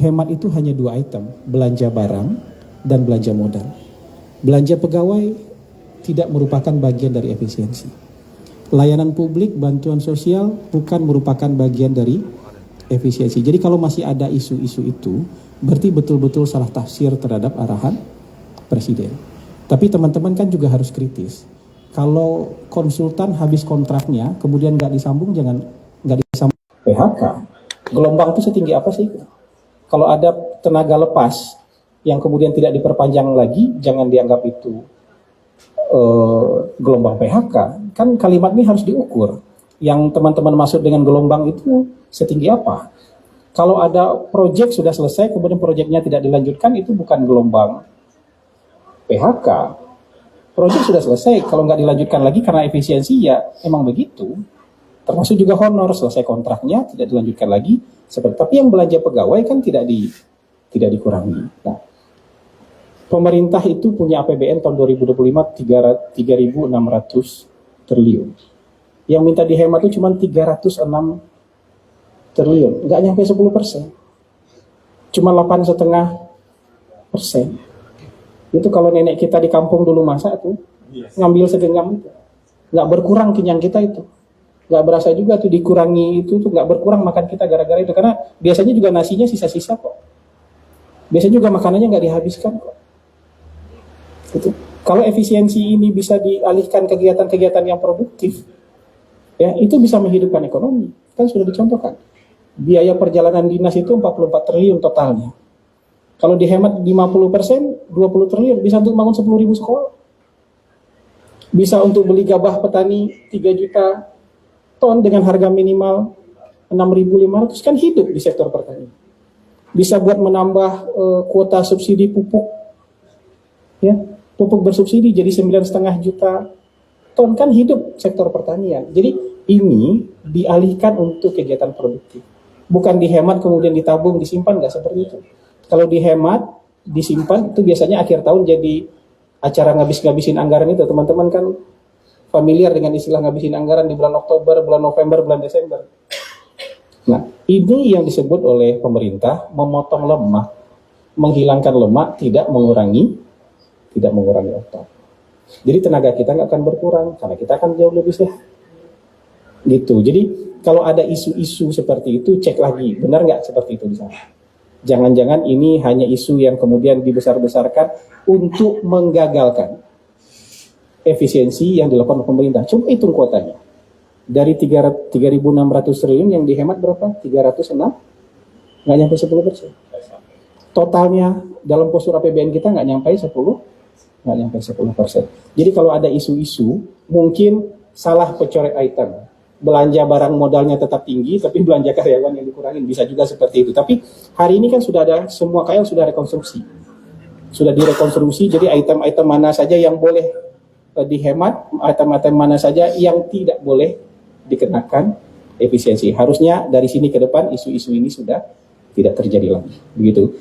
Hemat itu hanya dua item, belanja barang dan belanja modal. Belanja pegawai tidak merupakan bagian dari efisiensi. Layanan publik, bantuan sosial bukan merupakan bagian dari efisiensi. Jadi kalau masih ada isu-isu itu, berarti betul-betul salah tafsir terhadap arahan Presiden. Tapi teman-teman kan juga harus kritis. Kalau konsultan habis kontraknya, kemudian nggak disambung, nggak disambung. PHK, gelombang itu setinggi apa sih? Kalau ada tenaga lepas yang kemudian tidak diperpanjang lagi, jangan dianggap itu gelombang PHK. Kan kalimat ini harus diukur. Yang teman-teman maksud dengan gelombang itu setinggi apa? Kalau ada proyek sudah selesai, kemudian proyeknya tidak dilanjutkan, itu bukan gelombang PHK. Proyek sudah selesai, kalau nggak dilanjutkan lagi karena efisiensi, ya emang begitu. Termasuk juga honor, selesai kontraknya tidak dilanjutkan lagi. Tapi yang belanja pegawai kan tidak dikurangi. Nah, pemerintah itu punya APBN tahun 2025 3.600 triliun. Yang minta dihemat itu cuma 306 triliun, nggak nyampe 10%. Cuma 8,5%. Itu kalau nenek kita di kampung dulu masak tuh, ngambil segenggam itu. Nggak berkurang kenyang kita itu. Nggak berasa juga tuh dikurangi itu tuh nggak berkurang makan kita gara-gara itu, karena biasanya juga nasinya sisa-sisa kok, biasanya juga makanannya nggak dihabiskan kok. Gitu. Kalau efisiensi ini bisa dialihkan kegiatan-kegiatan yang produktif, ya itu bisa menghidupkan ekonomi. Kan sudah dicontohkan biaya perjalanan dinas itu 44 triliun totalnya. Kalau dihemat 50%, 20 triliun bisa untuk bangun 10.000 sekolah, bisa untuk beli gabah petani 3 juta ton dengan harga minimal 6.500, kan hidup di sektor pertanian. Bisa buat menambah kuota subsidi pupuk, ya pupuk bersubsidi jadi 9,5 juta ton, kan hidup sektor pertanian. Jadi ini dialihkan untuk kegiatan produktif, bukan dihemat kemudian ditabung disimpan, nggak seperti itu. Kalau dihemat disimpan itu biasanya akhir tahun jadi acara ngabis-ngabisin anggaran itu. Teman-teman kan familiar dengan istilah ngabisin anggaran di bulan Oktober, bulan November, bulan Desember. Nah, ini yang disebut oleh pemerintah memotong lemak, menghilangkan lemak, tidak mengurangi otot. Jadi tenaga kita nggak akan berkurang karena kita akan jauh lebih sehat. Gitu. Jadi kalau ada isu-isu seperti itu, cek lagi benar nggak seperti itu di sana. Jangan-jangan ini hanya isu yang kemudian dibesar-besarkan untuk menggagalkan efisiensi yang dilakukan pemerintah. Coba hitung kuotanya. Dari 3.600 triliun yang dihemat berapa? 306? Nggak nyampe 10%. Totalnya dalam postur APBN kita nggak nyampe 10%. Jadi kalau ada isu-isu, mungkin salah pecoret item. Belanja barang modalnya tetap tinggi, tapi belanja karyawan yang dikurangin. Bisa juga seperti itu. Tapi hari ini kan sudah ada, semua KL sudah rekonstruksi. Sudah direkonstruksi, jadi item-item mana saja yang boleh dihemat, item-item mana saja yang tidak boleh dikenakan efisiensi. Harusnya dari sini ke depan isu-isu ini sudah tidak terjadi lagi. Begitu.